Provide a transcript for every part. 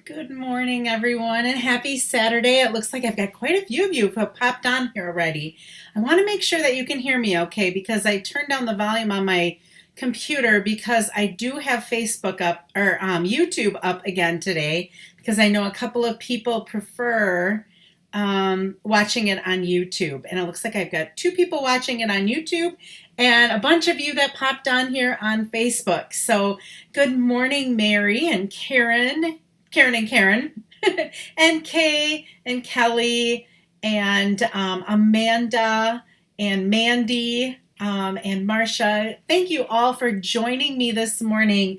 Good morning, everyone, and happy Saturday. It looks like I've got quite a few of you who have popped on here already. I want to make sure that you can hear me okay because I turned down the volume on my computer because I do have Facebook up or YouTube up again today because I know a couple of people prefer watching it on YouTube. And it looks like I've got two people watching it on YouTube and a bunch of you that popped on here on Facebook. So good morning, Mary and Karen and Karen, and Kay and Kelly and Amanda and Mandy and Marcia. Thank you all for joining me this morning.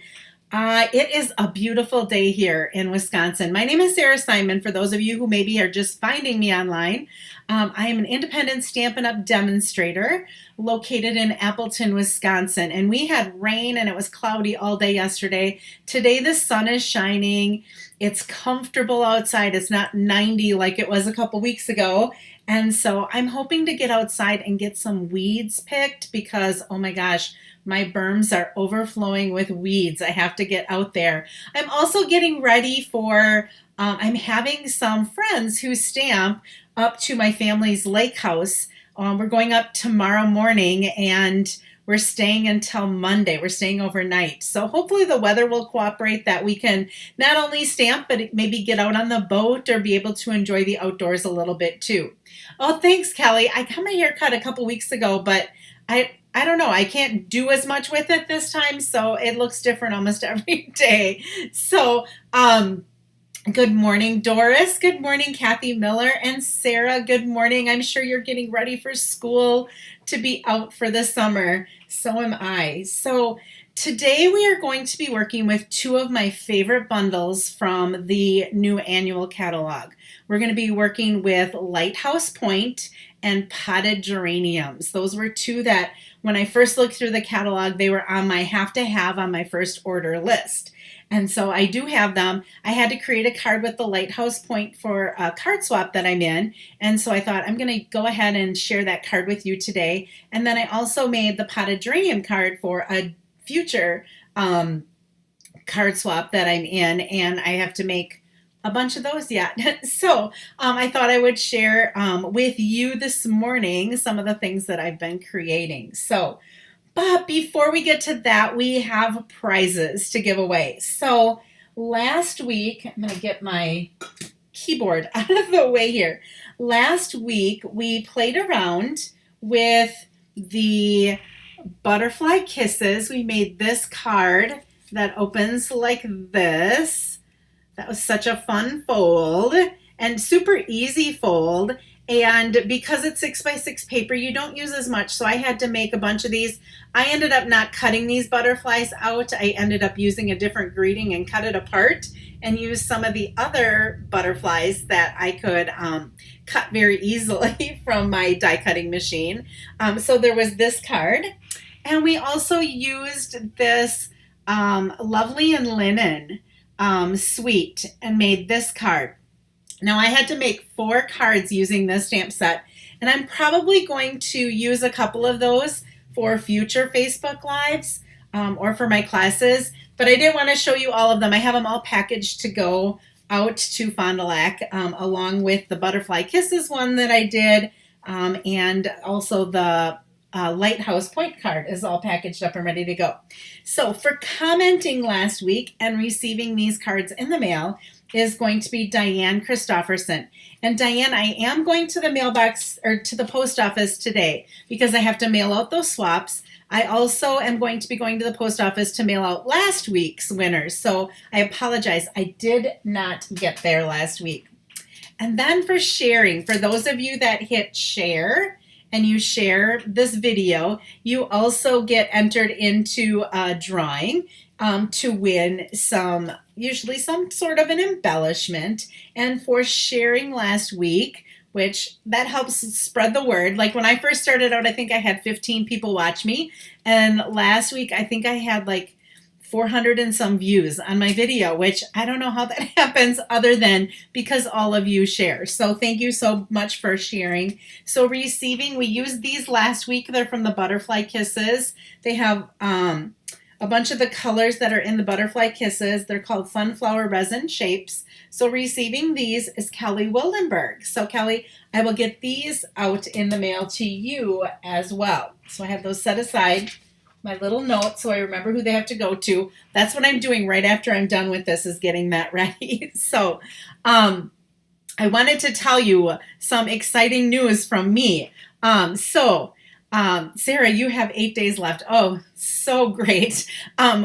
It is a beautiful day here in Wisconsin. My name is Sarah Simon. For those of you who maybe are just finding me online, I am an independent Stampin' Up! Demonstrator located in Appleton, Wisconsin. And we had rain and it was cloudy all day yesterday. Today the sun is shining. It's comfortable outside. It's not 90 like it was a couple weeks ago. And so I'm hoping to get outside and get some weeds picked because, oh my gosh, my berms are overflowing with weeds. I have to get out there. I'm also getting ready for, I'm having some friends who stamp up to my family's lake house. We're going up tomorrow morning and we're staying until Monday. We're staying overnight. So hopefully the weather will cooperate that we can not only stamp, but maybe get out on the boat or be able to enjoy the outdoors a little bit too. Oh, thanks, Kelly. I got my hair cut a couple weeks ago, but I don't know. I can't do as much with it this time, so it looks different almost every day. So, good morning, Doris. Good morning, Kathy Miller and Sarah. Good morning. I'm sure you're getting ready for school to be out for the summer. So am I. So today we are going to be working with two of my favorite bundles from the new annual catalog. We're going to be working with Lighthouse Point and Potted Geraniums. Those were two that when I first looked through the catalog, they were on my have to have on my first order list. And so I do have them. I had to create a card with the Lighthouse Point for a card swap that I'm in. And so I thought I'm going to go ahead and share that card with you today. And then I also made the Potted Geranium card for a future card swap that I'm in. And I have to make a bunch of those yet. So I thought I would share with you this morning some of the things that I've been creating. So, but before we get to that, we have prizes to give away. So last week, I'm going to get my keyboard out of the way here. Last week, we played around with the Butterfly Kisses. We made this card that opens like this. That was such a fun fold and super easy fold. And because it's 6x6 paper, you don't use as much. So I had to make a bunch of these. I ended up not cutting these butterflies out. I ended up using a different greeting and cut it apart and use some of the other butterflies that I could cut very easily from my die cutting machine. So there was this card. And we also used this Lovely in Linen suite and made this card. Now I had to make 4 cards using this stamp set, and I'm probably going to use a couple of those for future Facebook Lives or for my classes, but I didn't want to show you all of them. I have them all packaged to go out to Fond du Lac along with the Butterfly Kisses one that I did and also the Lighthouse Point card is all packaged up and ready to go. So for commenting last week and receiving these cards in the mail is going to be Diane Christofferson. And Diane, I am going to the mailbox or to the post office today because I have to mail out those swaps. I also am going to be going to the post office to mail out last week's winners. So I apologize. I did not get there last week. And then for sharing, for those of you that hit share, and you share this video, you also get entered into a drawing to win usually some sort of an embellishment. And for sharing last week, which that helps spread the word. Like when I first started out, I think I had 15 people watch me. And last week, I think I had like 400 and some views on my video, which I don't know how that happens other than because all of you share. So thank you so much for sharing. So receiving, we used these last week. They're from the Butterfly Kisses. They have a bunch of the colors that are in the Butterfly Kisses. They're called Funflower Resin Shapes. So receiving these is Kelly Wildenberg. So Kelly, I will get these out in the mail to you as well. So I have those set aside, my little notes, so I remember who they have to go to. That's what I'm doing right after I'm done with this, is getting that ready. So I wanted to tell you some exciting news from me. Sarah, you have 8 days left. Oh, so great.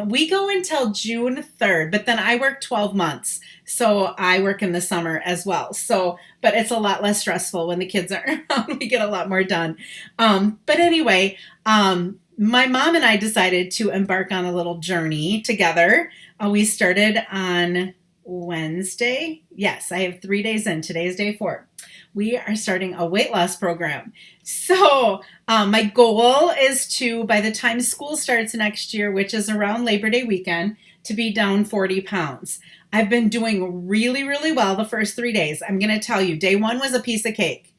We go until June 3rd, but then I work 12 months. So I work in the summer as well. So, but it's a lot less stressful when the kids aren't around. We get a lot more done. But anyway, my mom and I decided to embark on a little journey together. We started on Wednesday. Yes, I have 3 days in. Today is day 4. We are starting a weight loss program. So my goal is to, by the time school starts next year, which is around Labor Day weekend, to be down 40 pounds. I've been doing really, really well the first 3 days. I'm going to tell you, day 1 was a piece of cake.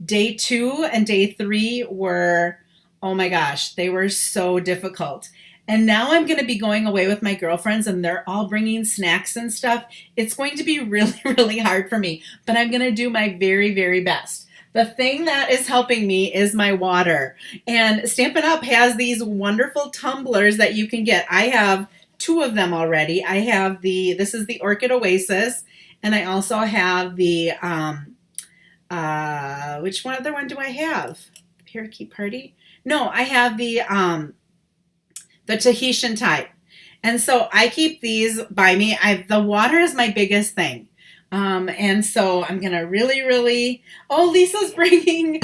Day 2 and day 3 were, oh my gosh, they were so difficult. And now I'm going to be going away with my girlfriends and they're all bringing snacks and stuff. It's going to be really, really hard for me, but I'm going to do my very, very best. The thing that is helping me is my water. And Stampin' Up! Has these wonderful tumblers that you can get. I have 2 of them already. I have this is the Orchid Oasis, and I also have the, which one other one do I have? Parakeet Party? No, I have the Tahitian type. And so I keep these by me. The water is my biggest thing. And so I'm going to really, oh, Lisa's bringing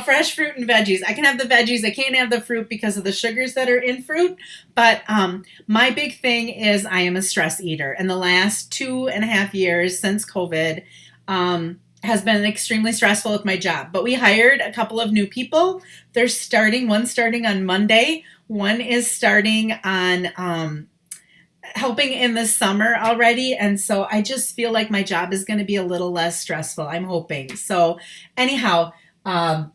fresh fruit and veggies. I can have the veggies. I can't have the fruit because of the sugars that are in fruit. But my big thing is I am a stress eater. And the last 2.5 years since COVID has been extremely stressful with my job. But we hired a couple of new people. One's starting on Monday. One is starting on helping in the summer already. And so I just feel like my job is going to be a little less stressful. I'm hoping. So anyhow, I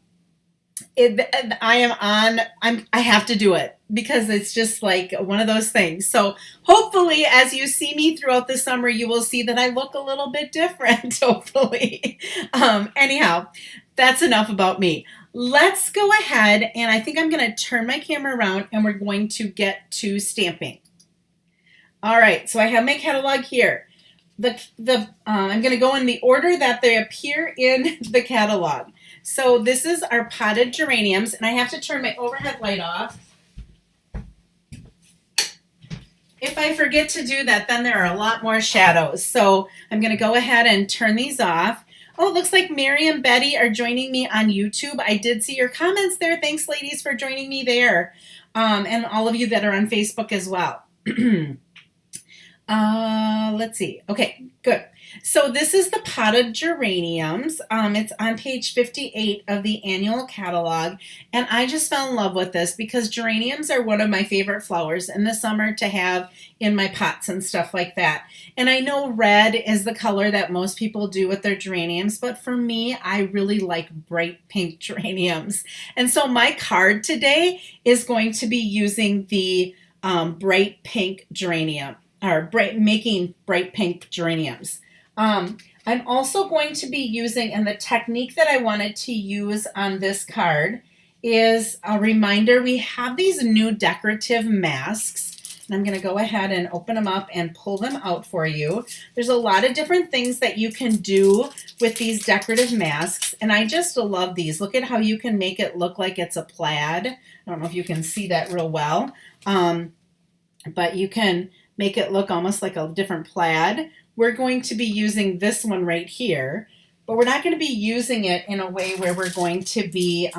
have to do it because it's just like one of those things. So hopefully as you see me throughout the summer, you will see that I look a little bit different, hopefully. Anyhow, that's enough about me. Let's go ahead, and I think I'm going to turn my camera around and we're going to get to stamping. All right, so I have my catalog here. I'm going to go in the order that they appear in the catalog. So this is our potted geraniums, and I have to turn my overhead light off. If I forget to do that, then there are a lot more shadows. So I'm going to go ahead and turn these off. Oh, it looks like Mary and Betty are joining me on YouTube. I did see your comments there. Thanks, ladies, for joining me there. And all of you that are on Facebook as well. Let's see. Okay, good. So this is the potted geraniums. It's on page 58 of the annual catalog. And I just fell in love with this because geraniums are one of my favorite flowers in the summer to have in my pots and stuff like that. And I know red is the color that most people do with their geraniums, but for me, I really like bright pink geraniums. And so my card today is going to be using the bright pink geranium, or making bright pink geraniums. I'm also going to be using, and the technique that I wanted to use on this card is a reminder. We have these new decorative masks, and I'm going to go ahead and open them up and pull them out for you. There's a lot of different things that you can do with these decorative masks, and I just love these. Look at how you can make it look like it's a plaid. I don't know if you can see that real well, but you can make it look almost like a different plaid. We're going to be using this one right here, but we're not going to be using it in a way where we're going to be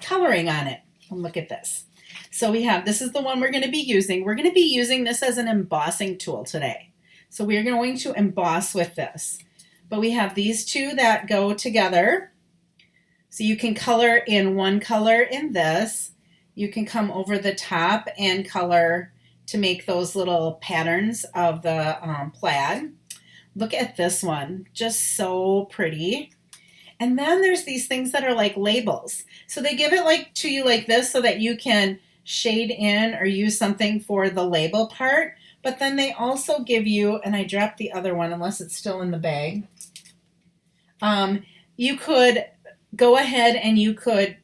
coloring on it. And look at this. So this is the one we're going to be using. We're going to be using this as an embossing tool today. So we're going to emboss with this. But we have these two that go together. So you can color in one color in this. You can come over the top and color to make those little patterns of the plaid. Look at this one, just so pretty. And then there's these things that are like labels. So they give it to you like this so that you can shade in or use something for the label part, but then they also give you, and I dropped the other one unless it's still in the bag. You could go ahead and you could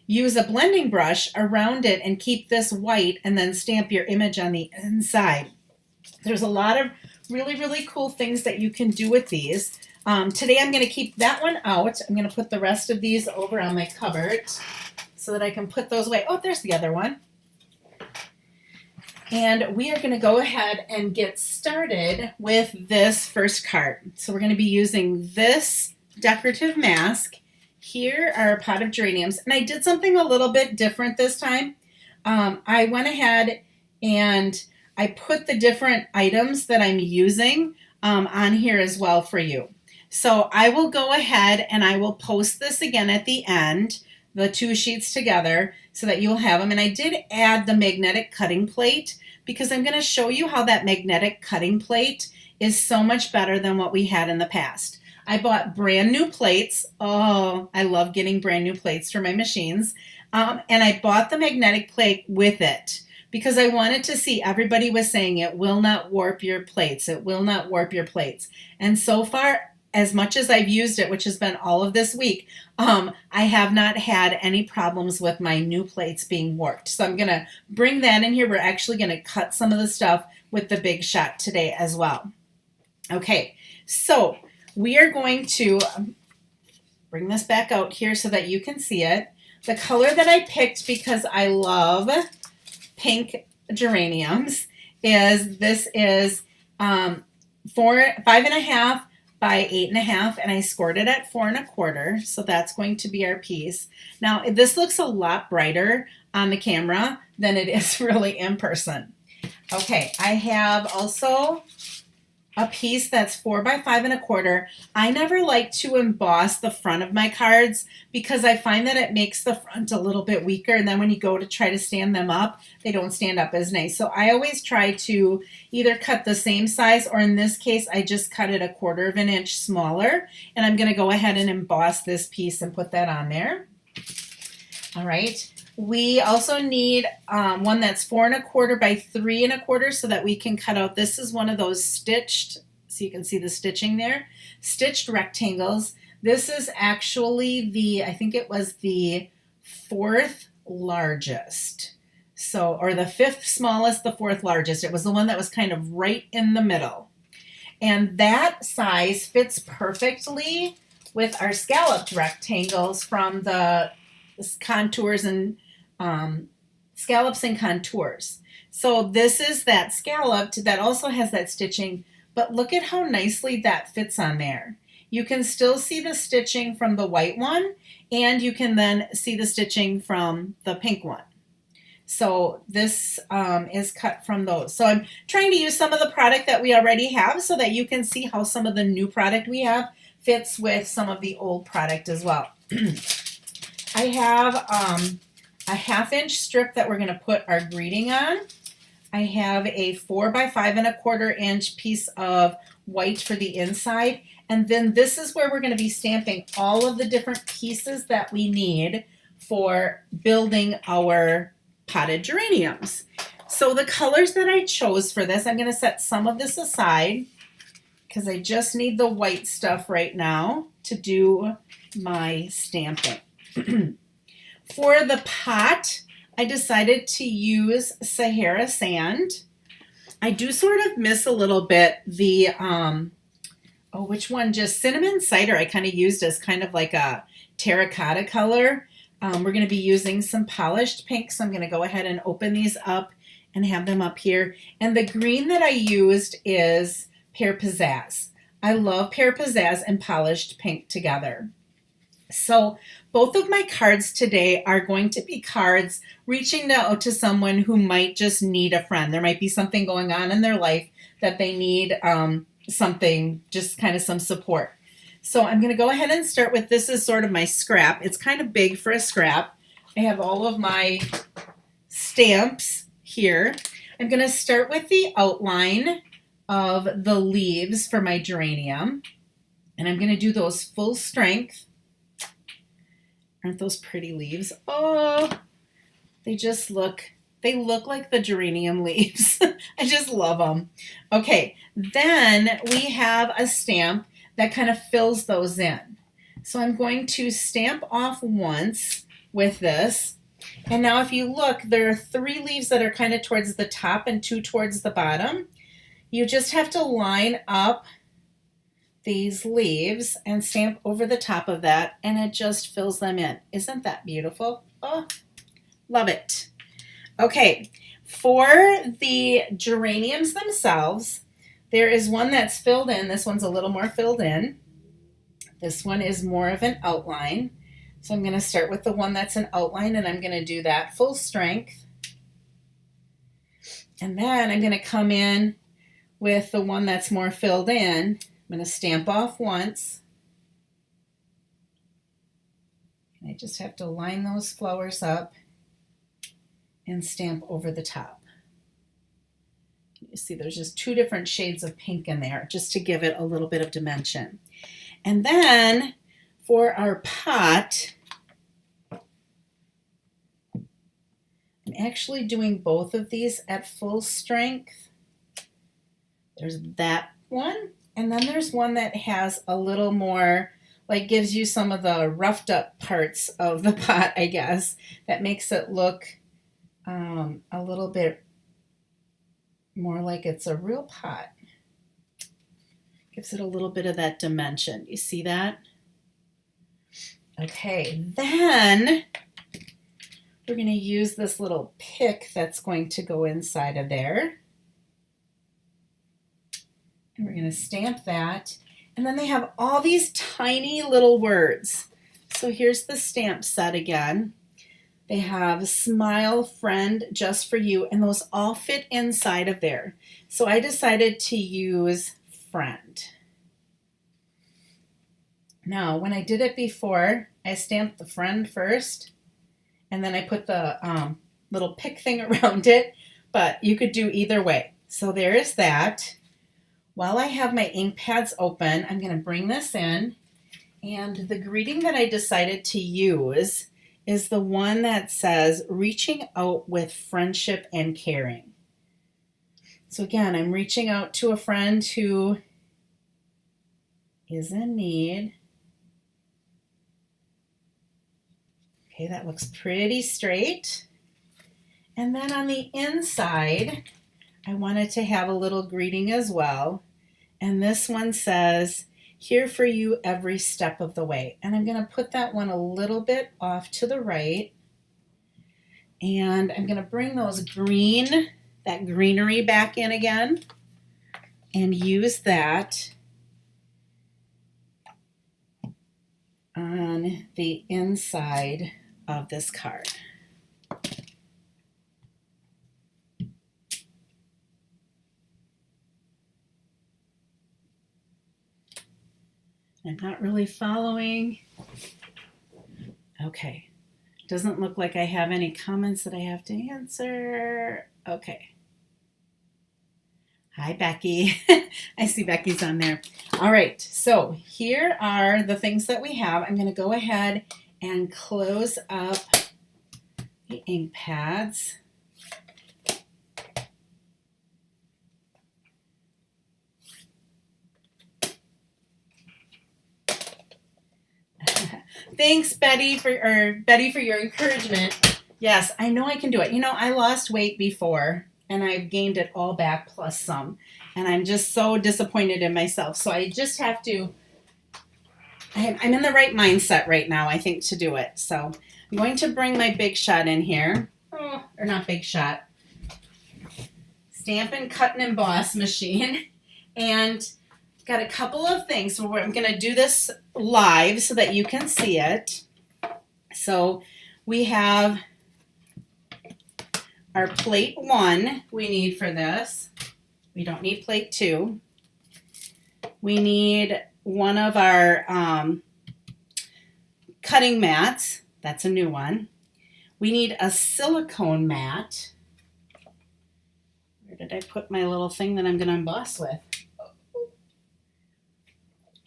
use a blending brush around it and keep this white and then stamp your image on the inside. There's a lot of really, really cool things that you can do with these. Today I'm going to keep that one out. I'm going to put the rest of these over on my cupboard so that I can put those away. Oh, there's the other one. And we are going to go ahead and get started with this first card. So we're going to be using this decorative mask. Here are a pot of geraniums. And I did something a little bit different this time. I went ahead and I put the different items that I'm using on here as well for you. So I will go ahead and I will post this again at the end, the two sheets together, so that you'll have them. And I did add the magnetic cutting plate because I'm going to show you how that magnetic cutting plate is so much better than what we had in the past. I bought brand new plates. Oh, I love getting brand new plates for my machines. And I bought the magnetic plate with it because I wanted to see, everybody was saying it will not warp your plates. It will not warp your plates. And so far, as much as I've used it, which has been all of this week, I have not had any problems with my new plates being warped. So I'm going to bring that in here. We're actually going to cut some of the stuff with the Big Shot today as well. Okay, so we are going to bring this back out here so that you can see it. The color that I picked because I love pink geraniums is, this is 5.5 by 8.5, and I scored it at 4 1/4. So that's going to be our piece. Now this looks a lot brighter on the camera than it is really in person. Okay, I have also a piece that's 4 by 5 1/4. I never like to emboss the front of my cards because I find that it makes the front a little bit weaker, and then when you go to try to stand them up, they don't stand up as nice. So I always try to either cut the same size, or in this case I just cut it 1/4 inch smaller, and I'm going to go ahead and emboss this piece and put that on there. All right. We also need one that's 4 1/4 by 3 1/4 so that we can cut out, this is one of those stitched, so you can see the stitching there, stitched rectangles. This is actually the, I think it was the 4th largest. So, or the 5th smallest, the 4th largest. It was the one that was kind of right in the middle. And that size fits perfectly with our scalloped rectangles from the contours and scallops and contours. So this is that scalloped that also has that stitching, but look at how nicely that fits on there. You can still see the stitching from the white one, and you can then see the stitching from the pink one. So this is cut from those. So I'm trying to use some of the product that we already have so that you can see how some of the new product we have fits with some of the old product as well. I have a 1/2 inch strip that we're going to put our greeting on. I have a 4 by 5 1/4 inch piece of white for the inside. And then this is where we're going to be stamping all of the different pieces that we need for building our potted geraniums. So the colors that I chose for this, I'm going to set some of this aside because I just need the white stuff right now to do my stamping. For the pot, I decided to use Sahara sand. I do sort of miss a little bit the, which one? Just cinnamon cider I kind of used as kind of like a terracotta color. We're going to be using some polished pink, so I'm going to go ahead and open these up and have them up here. And the green that I used is Pear Pizzazz. I love Pear Pizzazz and polished pink together. So both of my cards today are going to be cards reaching out to someone who might just need a friend. There might be something going on in their life that they need something, just kind of some support. So I'm going to go ahead and start with, this is sort of my scrap. It's kind of big for a scrap. I have all of my stamps here. I'm going to start with the outline of the leaves for my geranium. And I'm going to do those full strength. Aren't those pretty leaves? Oh, They just they look like the geranium leaves. I just love them. Okay, then we have a stamp that kind of fills those in. So I'm going to stamp off once with this. And now if you look, there are 3 leaves that are kind of towards the top and 2 towards the bottom. You just have to line up these leaves and stamp over the top of that, and it just fills them in. Isn't that beautiful? Oh, love it. Okay, for the geraniums themselves, there is one that's filled in. This one's a little more filled in. This one is more of an outline. So I'm going to start with the one that's an outline, and I'm going to do that full strength. And then I'm going to come in with the one that's more filled in. I'm going to stamp off once. I just have to line those flowers up and stamp over the top. You see there's just 2 different shades of pink in there just to give it a little bit of dimension. And then for our pot, I'm actually doing both of these at full strength. There's that one, and then there's one that has a little more, like gives you some of the roughed up parts of the pot, I guess, that makes it look a little bit more like it's a real pot. Gives it a little bit of that dimension. You see that? Okay, then we're going to use this little pick that's going to go inside of there. And we're going to stamp that. And then they have all these tiny little words. So here's the stamp set again. They have smile, friend, just for you, and those all fit inside of there. So I decided to use friend. Now, when I did it before, I stamped the friend first, and then I put the little pick thing around it, but you could do either way. So there is that. While I have my ink pads open, I'm going to bring this in, and the greeting that I decided to use is the one that says, reaching out with friendship and caring. So again, I'm reaching out to a friend who is in need. Okay, that looks pretty straight. And then on the inside, I wanted to have a little greeting as well. And this one says, here for you every step of the way. And I'm going to put that one a little bit off to the right. And I'm going to bring those that greenery back in again and use that on the inside of this card. I'm not really following. Okay. Doesn't look like I have any comments that I have to answer. Okay. Hi, Becky. I see Becky's on there. All right. So here are the things that we have. I'm going to go ahead and close up the ink pads. Thanks, Betty, for your encouragement. Yes, I know I can do it. You know, I lost weight before, and I've gained it all back plus some. And I'm just so disappointed in myself. So I just have to, I'm in the right mindset right now, I think, to do it. So I'm going to bring my Big Shot in here. Oh, or not Big Shot. Stampin' Cut and Emboss machine. And got a couple of things. So I'm going to do this live so that you can see it. So we have our plate 1 we need for this. We don't need plate 2. We need one of our cutting mats. That's a new one. We need a silicone mat. Where did I put my little thing that I'm going to emboss with?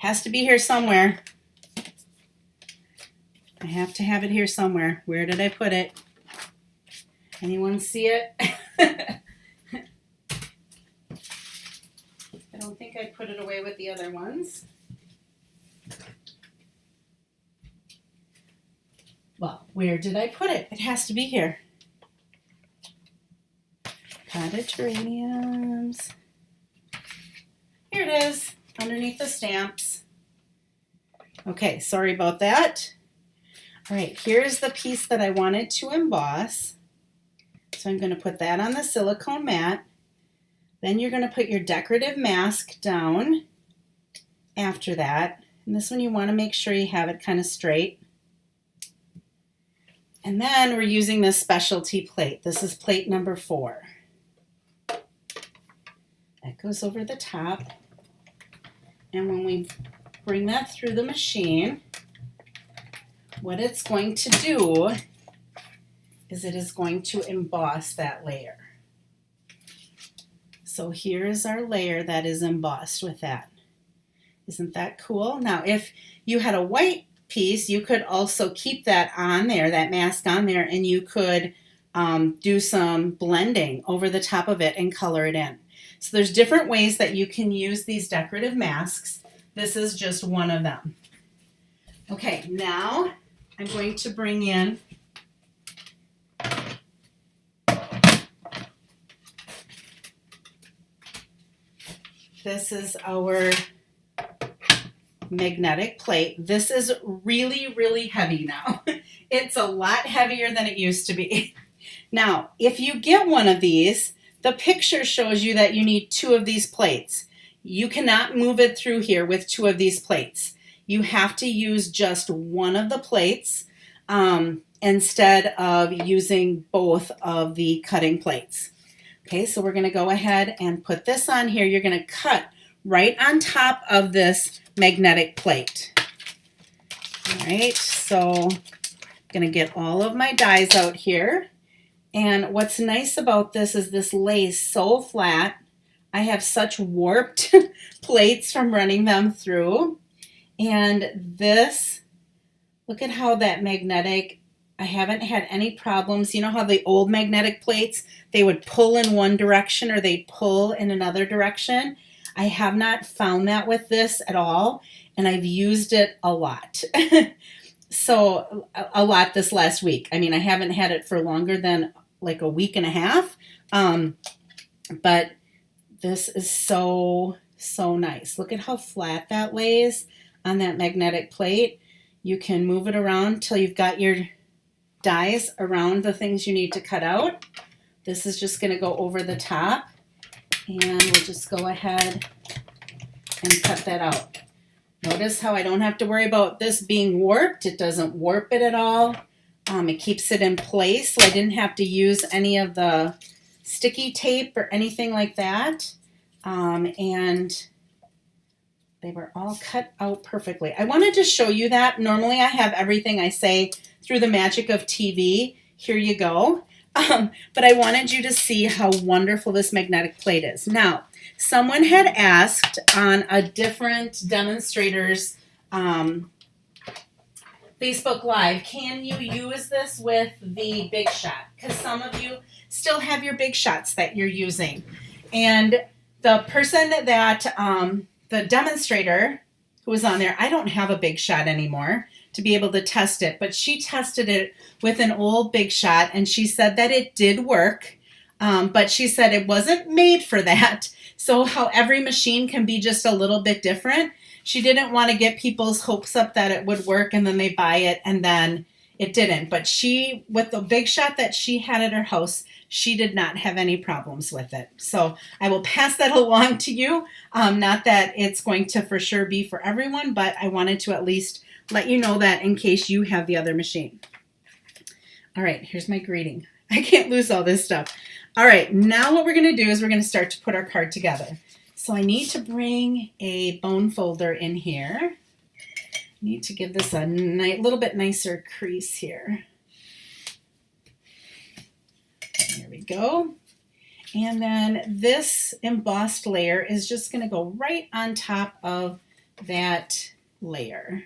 Has to be here somewhere. I have to have it here somewhere. Where did I put it? Anyone see it? I don't think I put it away with the other ones. Well, where did I put it? It has to be here. Potted geraniums. Here it is, underneath the stamps. Okay, sorry about that. All right, here's the piece that I wanted to emboss. So I'm going to put that on the silicone mat. Then you're going to put your decorative mask down after that. And this one you want to make sure you have it kind of straight. And then we're using this specialty plate. This is plate number 4. That goes over the top. And when we bring that through the machine, what it's going to do is it is going to emboss that layer. So here is our layer that is embossed with that. Isn't that cool? Now, if you had a white piece, you could also keep that on there, that mask on there, and you could do some blending over the top of it and color it in. So there's different ways that you can use these decorative masks. This is just one of them. Okay, now I'm going to bring in this is our magnetic plate. This is really, really heavy now. It's a lot heavier than it used to be. Now, if you get one of these, the picture shows you that you need 2 of these plates. You cannot move it through here with 2 of these plates. You have to use just one of the plates instead of using both of the cutting plates. Okay, so we're going to go ahead and put this on here. You're going to cut right on top of this magnetic plate. All right, so I'm going to get all of my dies out here. And what's nice about this is this lays so flat. I have such warped plates from running them through. And this, look at how that magnetic, I haven't had any problems. You know how the old magnetic plates, they would pull in one direction or they'd pull in another direction? I have not found that with this at all, and I've used it a lot. So a lot this last week. I mean, I haven't had it for longer than like a week and a half, but this is so nice. Look at how flat that lays on that magnetic plate. You can move it around till you've got your dies around the things you need to cut out. This is just going to go over the top, and we'll just go ahead and cut that out. Notice how I don't have to worry about this being warped. It doesn't warp it at all. It keeps it in place, so I didn't have to use any of the sticky tape or anything like that. And they were all cut out perfectly. I wanted to show you that. Normally I have everything I say through the magic of TV. Here you go. But I wanted you to see how wonderful this magnetic plate is. Now, someone had asked on a different demonstrator's Facebook Live, can you use this with the Big Shot? Because some of you still have your Big Shots that you're using. And the person that, the demonstrator who was on there, I don't have a Big Shot anymore to be able to test it, but she tested it with an old Big Shot, and she said that it did work, but she said it wasn't made for that. So how every machine can be just a little bit different, she didn't want to get people's hopes up that it would work and then they buy it and then it didn't. But she, with the Big Shot that she had at her house, she did not have any problems with it. So I will pass that along to you. Not that it's going to for sure be for everyone, but I wanted to at least let you know that in case you have the other machine. All right, here's my greeting. I can't lose all this stuff. All right, now what we're going to do is we're going to start to put our card together. So I need to bring a bone folder in here. I need to give this a little bit nicer crease here. There we go. And then this embossed layer is just going to go right on top of that layer.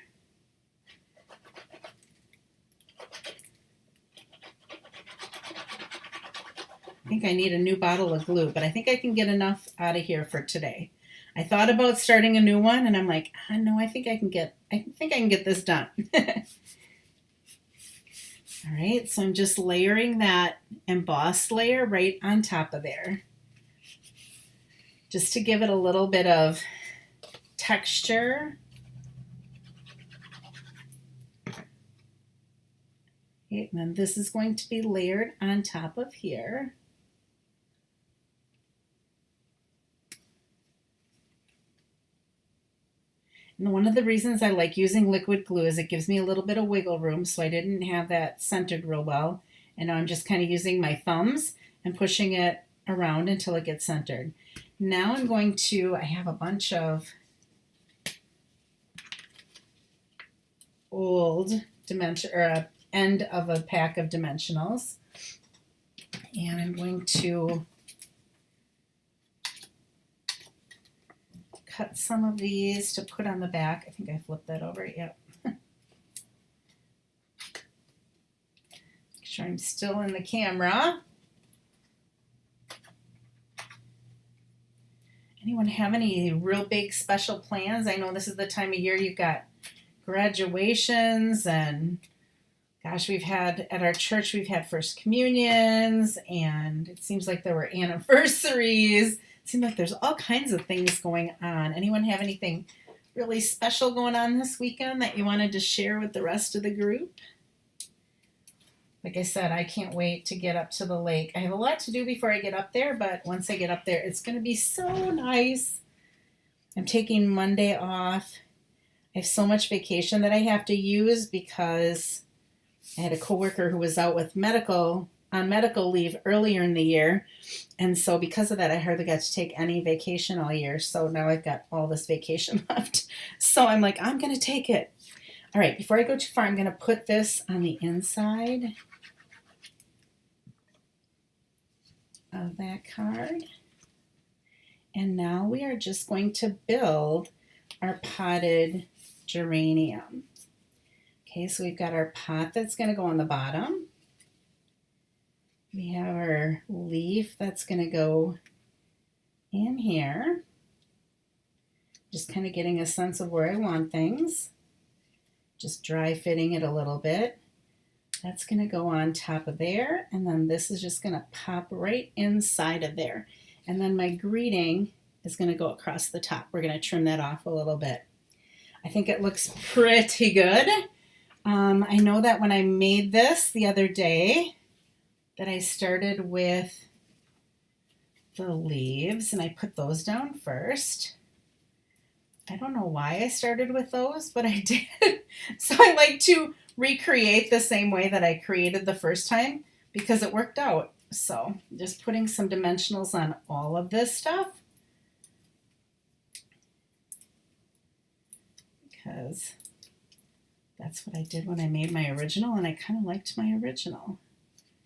think I need a new bottle of glue, but I think I can get enough out of here for today. I thought about starting a new one, and I'm like, no, I think I can get this done. All right, so I'm just layering that embossed layer right on top of there, just to give it a little bit of texture. Okay, and then this is going to be layered on top of here. And one of the reasons I like using liquid glue is it gives me a little bit of wiggle room, so I didn't have that centered real well. And now I'm just kind of using my thumbs and pushing it around until it gets centered. Now I'm going to, I have a bunch of old dimension, or a end of a pack of dimensionals. And I'm going to cut some of these to put on the back. I think I flipped that over. Yep. Make sure I'm still in the camera. Anyone have any real big special plans? I know this is the time of year you've got graduations, and gosh, we've had at our church, we've had first communions, and it seems like there were anniversaries. It seems like there's all kinds of things going on. Anyone have anything really special going on this weekend that you wanted to share with the rest of the group? Like I said, I can't wait to get up to the lake. I have a lot to do before I get up there, but once I get up there, it's going to be so nice. I'm taking Monday off. I have so much vacation that I have to use because I had a coworker who was out with medical leave earlier in the year. And so because of that, I hardly got to take any vacation all year. So now I've got all this vacation left. So I'm like, I'm going to take it. All right, before I go too far, I'm going to put this on the inside of that card. And now we are just going to build our potted geranium. Okay, so we've got our pot that's going to go on the bottom. We have our leaf that's going to go in here. Just kind of getting a sense of where I want things. Just dry fitting it a little bit. That's going to go on top of there, and then this is just going to pop right inside of there. And then my greeting is going to go across the top. We're going to trim that off a little bit. I think it looks pretty good. I know that when I made this the other day, that I started with the leaves, and I put those down first. I don't know why I started with those, but I did. So I like to recreate the same way that I created the first time because it worked out. So just putting some dimensionals on all of this stuff because that's what I did when I made my original, and I kind of liked my original.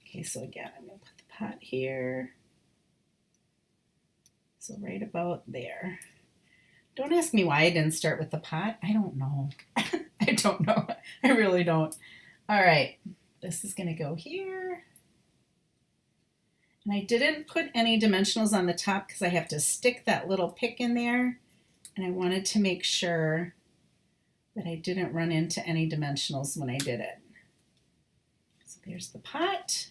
Okay, so again, I'm going to put the pot here. So right about there. Don't ask me why I didn't start with the pot. I don't know. I don't know. I really don't. All right, this is going to go here. And I didn't put any dimensionals on the top because I have to stick that little pick in there. And I wanted to make sure that I didn't run into any dimensionals when I did it. So there's the pot.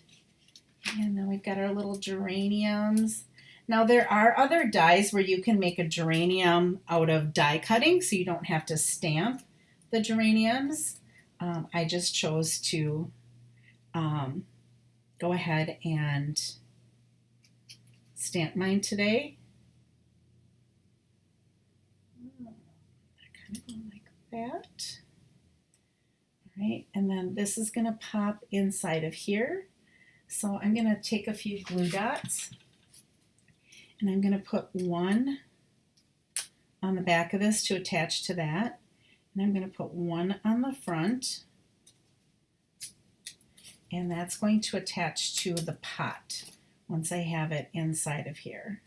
And then we've got our little geraniums. Now there are other dies where you can make a geranium out of die cutting, so you don't have to stamp the geraniums. I just chose to go ahead and stamp mine today. Kind of go like that. All right, and then this is going to pop inside of here. So I'm going to take a few glue dots, and I'm going to put one on the back of this to attach to that. And I'm going to put one on the front. And that's going to attach to the pot once I have it inside of here.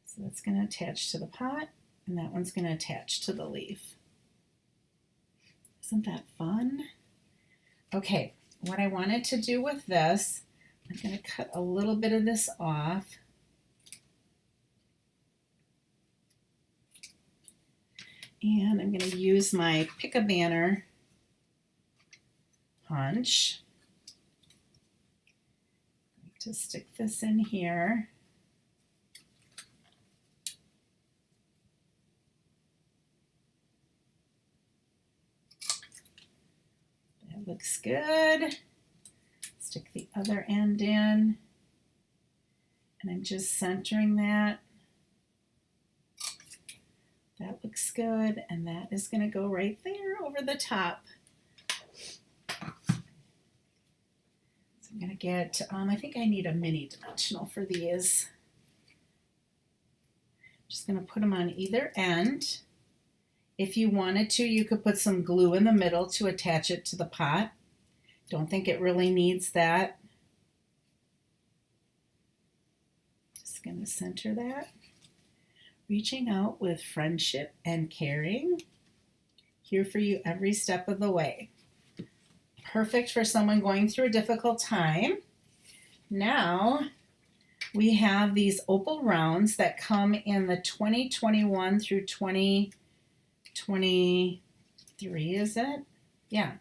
So that's going to attach to the pot, and that one's going to attach to the leaf. Isn't that fun? Okay, what I wanted to do with this I'm going to cut a little bit of this off. And I'm going to use my Pick-A-Banner punch to stick this in here. That looks good. Stick the other end in, and I'm just centering that. That looks good, and that is going to go right there over the top. So I'm going to get, I think I need a mini dimensional for these. Just going to put them on either end. If you wanted to, you could put some glue in the middle to attach it to the pot. Don't think it really needs that. Just going to center that. Reaching out with friendship and caring. Here for you every step of the way. Perfect for someone going through a difficult time. Now we have these opal rounds that come in the 2021 through 2023, is it? Yeah.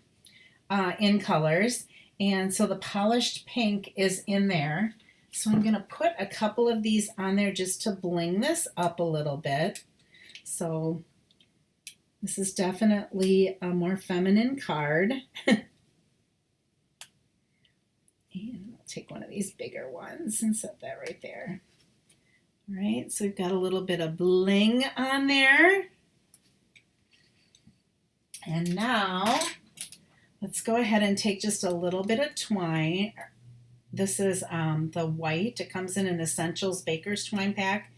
In colors. And so the polished pink is in there. So I'm going to put a couple of these on there just to bling this up a little bit. So this is definitely a more feminine card. And I'll take one of these bigger ones and set that right there. All right, so we've got a little bit of bling on there. And now let's go ahead and take just a little bit of twine. This is the white. It comes in an Essentials Baker's Twine Pack.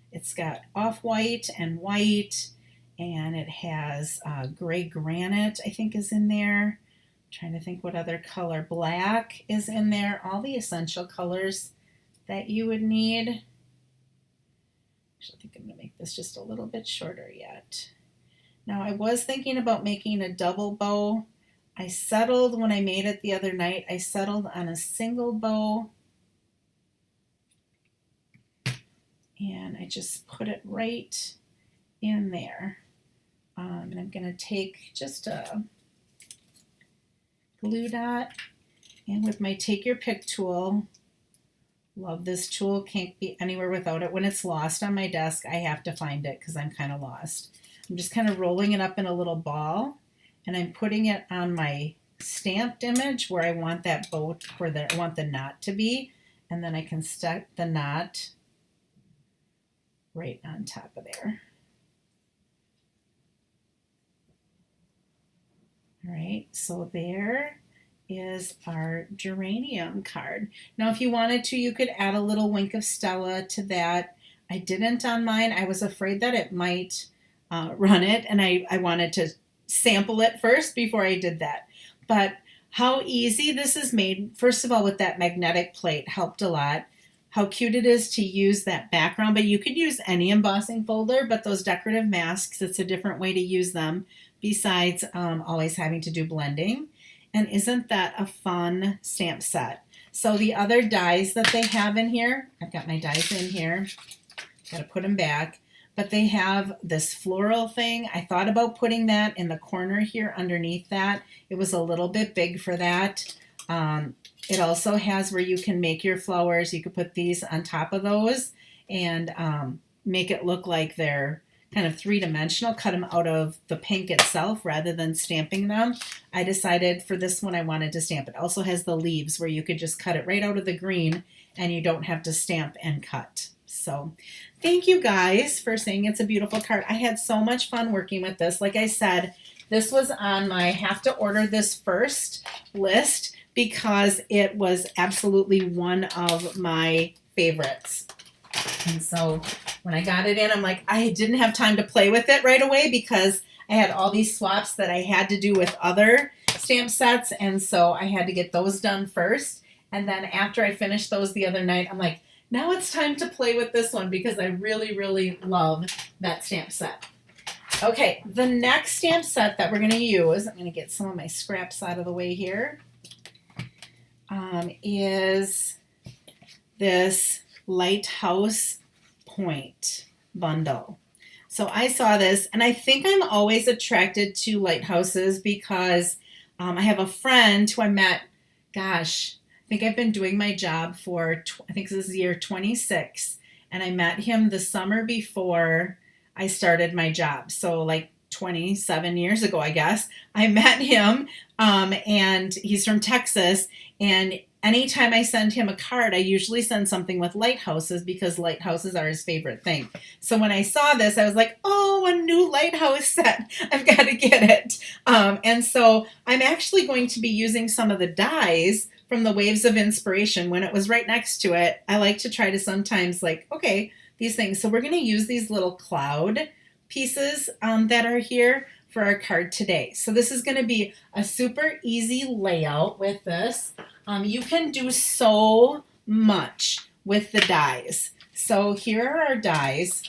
It's got off-white and white, and it has gray granite, I think, is in there. I'm trying to think what other color. Black is in there. All the essential colors that you would need. Actually, I think I'm going to make this just a little bit shorter yet. Now, I was thinking about making a double bow. I settled when I made it the other night. I settled on a single bow. And I just put it right in there. And I'm going to take just a glue dot. And with my Take Your Pick tool, love this tool, can't be anywhere without it. When it's lost on my desk, I have to find it because I'm kind of lost. I'm just kind of rolling it up in a little ball. And I'm putting it on my stamped image where I want that bow, where I want the knot to be. And then I can stick the knot right on top of there. All right, so there is our geranium card. Now, if you wanted to, you could add a little wink of Stella to that. I didn't on mine. I was afraid that it might run it, and I wanted to sample it first before I did that. But how easy this is made, first of all, with that magnetic plate helped a lot. How cute it is to use that background, but you could use any embossing folder, but those decorative masks, it's a different way to use them besides always having to do blending. And isn't that a fun stamp set? So the other dies that they have in here, I've got my dies in here, got to put them back. But they have this floral thing. I thought about putting that in the corner here underneath that. It was a little bit big for that. It also has where you can make your flowers. You could put these on top of those and make it look like they're kind of three-dimensional. Cut them out of the pink itself rather than stamping them. I decided for this one I wanted to stamp it. It also has the leaves where you could just cut it right out of the green and you don't have to stamp and cut. So thank you guys for saying it's a beautiful card. I had so much fun working with this. Like I said, this was on my have to order this first list because it was absolutely one of my favorites. And so when I got it in, I'm like, I didn't have time to play with it right away because I had all these swaps that I had to do with other stamp sets. And so I had to get those done first. And then after I finished those the other night, I'm like, now it's time to play with this one because I really, really love that stamp set. Okay, the next stamp set that we're going to use, I'm going to get some of my scraps out of the way here, is this lighthouse point bundle. So I saw this, and I think I'm always attracted to lighthouses because I have a friend who I met, gosh, I think I've been doing my job for, I think this is year 26, and I met him the summer before I started my job. So like 27 years ago, I guess, I met him, and he's from Texas, and anytime I send him a card, I usually send something with lighthouses because lighthouses are his favorite thing. So when I saw this, I was like, oh, a new lighthouse set. I've got to get it. And so I'm actually going to be using some of the dies from the Waves of Inspiration. When it was right next to it, I like to try to sometimes like, okay, these things. So we're going to use these little cloud pieces that are here for our card today. So this is going to be a super easy layout with this. You can do so much with the dies. So here are our dies.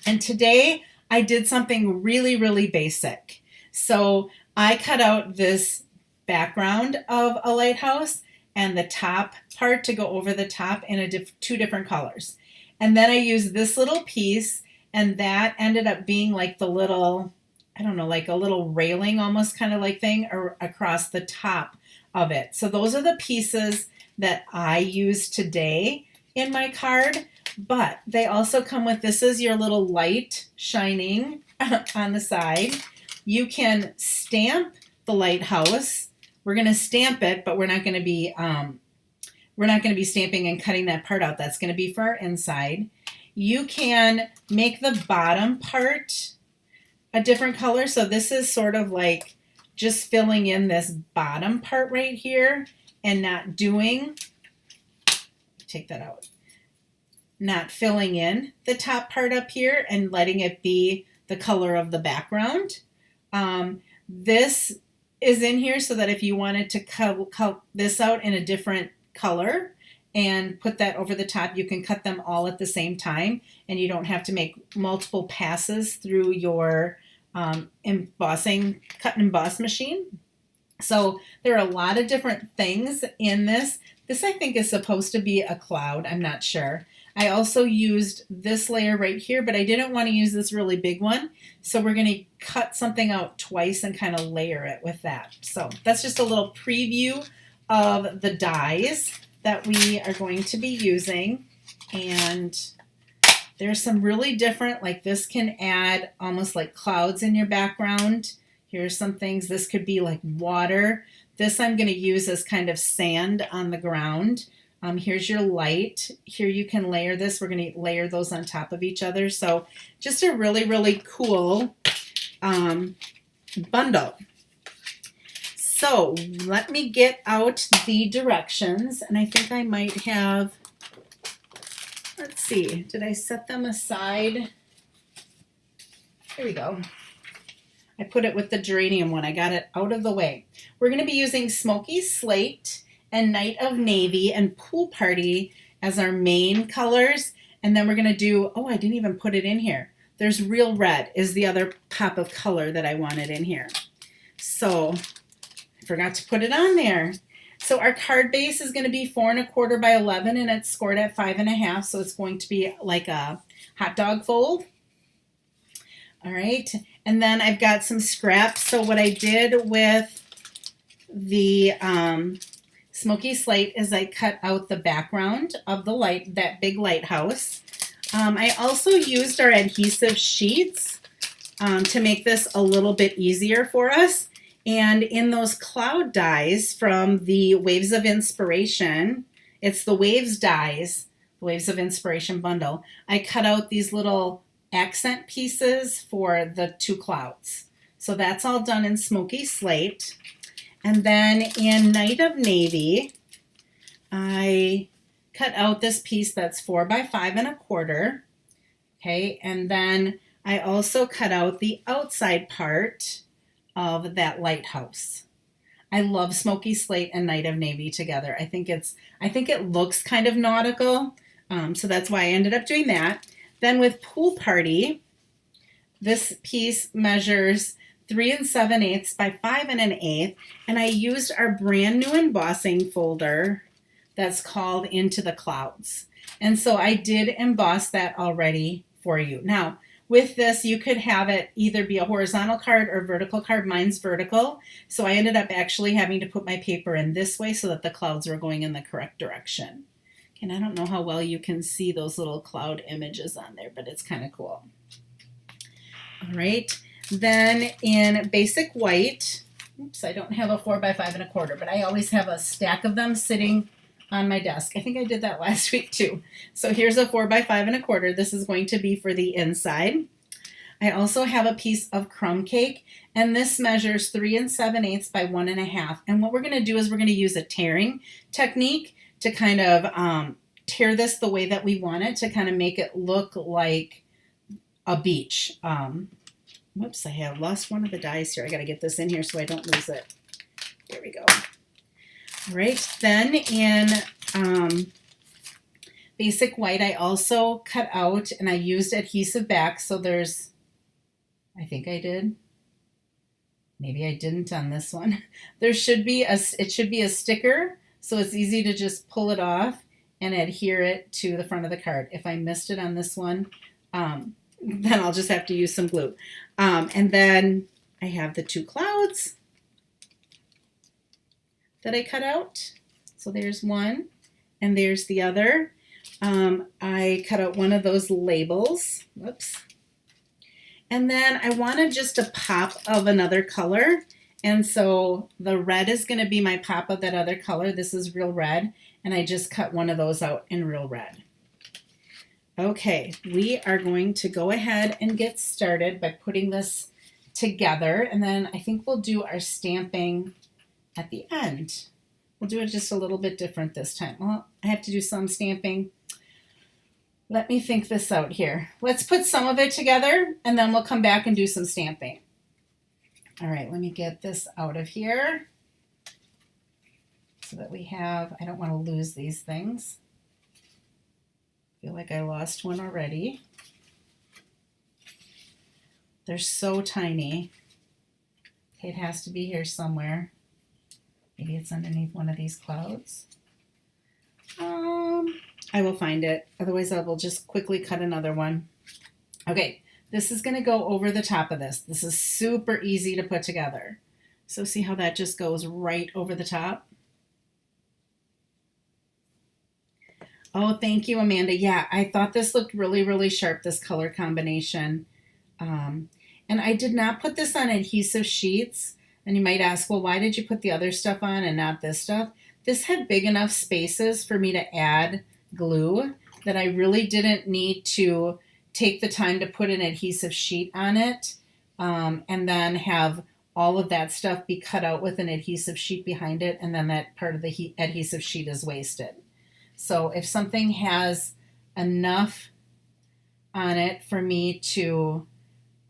And today I did something really, really basic. So I cut out this background of a lighthouse and the top part to go over the top in two different colors. And then I used this little piece, and that ended up being like the little, I don't know, like a little railing almost kind of like thing across the top of it. So those are the pieces that I use today in my card, but they also come with, this is your little light shining on the side. You can stamp the lighthouse. We're going to stamp it, but we're not going to be stamping and cutting that part out. That's going to be for our inside. You can make the bottom part a different color. So this is sort of like just filling in this bottom part right here and not doing, take that out, not filling in the top part up here and letting it be the color of the background. This is in here so that if you wanted to cut this out in a different color and put that over the top, you can cut them all at the same time and you don't have to make multiple passes through your embossing cut and emboss machine. So there are a lot of different things in this. This I think is supposed to be a cloud. I'm not sure. I also used this layer right here, but I didn't want to use this really big one. So we're going to cut something out twice and kind of layer it with that. So that's just a little preview of the dies that we are going to be using. And there's some really different, like this can add almost like clouds in your background. Here's some things. This could be like water. This I'm going to use as kind of sand on the ground. Here's your light. Here you can layer this. We're going to layer those on top of each other. So just a really, really cool bundle. So let me get out the directions. And I think I might have, let's see, did I set them aside? Here we go. I put it with the geranium one. I got it out of the way. We're going to be using Smoky Slate and Night of Navy and Pool Party as our main colors. And then we're going to do, oh, I didn't even put it in here. There's Real Red is the other pop of color that I wanted in here. So I forgot to put it on there. So our card base is going to be 4 1/4 by 11 and it's scored at 5 1/2. So it's going to be like a hot dog fold. All right. And then I've got some scraps. So what I did with the Smoky Slate is I cut out the background of the light, that big lighthouse. I also used our adhesive sheets to make this a little bit easier for us. And in those cloud dies from the Waves of Inspiration, it's the Waves dies, the Waves of Inspiration bundle. I cut out these little accent pieces for the two clouds. So that's all done in Smoky Slate. And then in Night of Navy, I cut out this piece that's 4 by 5 1/4. Okay, and then I also cut out the outside part of that lighthouse. I love Smoky Slate and Night of Navy together. I think it looks kind of nautical, so that's why I ended up doing that. Then with Pool Party, this piece measures 3 7/8 by 5 1/8, and I used our brand new embossing folder that's called Into the Clouds. And so I did emboss that already for you. Now, with this, you could have it either be a horizontal card or vertical card. Mine's vertical. So I ended up actually having to put my paper in this way so that the clouds were going in the correct direction. And I don't know how well you can see those little cloud images on there, but it's kind of cool. All right. Then in basic white, oops, I don't have a 4x5 1/4, but I always have a stack of them sitting on my desk. I think I did that last week too. So here's a 4x5 1/4. This is going to be for the inside. I also have a piece of crumb cake, and this measures 3 7/8 by 1 1/2. And what we're going to do is we're going to use a tearing technique to kind of tear this the way that we want it, to kind of make it look like a beach. Whoops, I have lost one of the dies here. I got to get this in here so I don't lose it. There we go. All right, then in basic white, I also cut out and I used adhesive back. So there's, I think I did. Maybe I didn't on this one. There should be it should be a sticker, so it's easy to just pull it off and adhere it to the front of the card. If I missed it on this one, then I'll just have to use some glue. And then I have the 2 clouds that I cut out. So there's one and there's the other. I cut out one of those labels. Whoops. And then I wanted just a pop of another color. And so the red is going to be my pop of that other color. This is real red. And I just cut one of those out in real red. Okay, we are going to go ahead and get started by putting this together. And then I think we'll do our stamping at the end. We'll do it just a little bit different this time. Well, I have to do some stamping. Let me think this out here. Let's put some of it together and then we'll come back and do some stamping. All right, let me get this out of here so that we have, I don't want to lose these things. I feel like I lost one already. They're so tiny. Okay, it has to be here somewhere. Maybe it's underneath one of these clouds. I will find it. Otherwise, I will just quickly cut another one. Okay, this is going to go over the top of this. This is super easy to put together. So see how that just goes right over the top? Oh, thank you, Amanda. Yeah, I thought this looked really, really sharp, this color combination. And I did not put this on adhesive sheets. And you might ask, well, why did you put the other stuff on and not this stuff? This had big enough spaces for me to add glue that I really didn't need to take the time to put an adhesive sheet on it and then have all of that stuff be cut out with an adhesive sheet behind it, and then that part of the adhesive sheet is wasted. So if something has enough on it for me to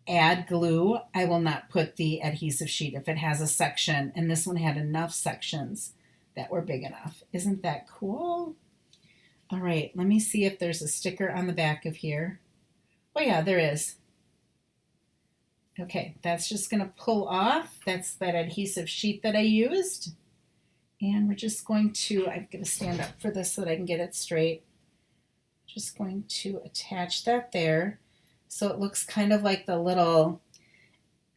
add glue, I will not put the adhesive sheet if it has a section, and this one had enough sections that were big enough. Isn't that cool? All right, let me see if there's a sticker on the back of here. Oh yeah, there is. Okay, that's just going to pull off. That's that adhesive sheet that I used. And we're just going to, I'm going to stand up for this so that I can get it straight. Just going to attach that there. So it looks kind of like the little,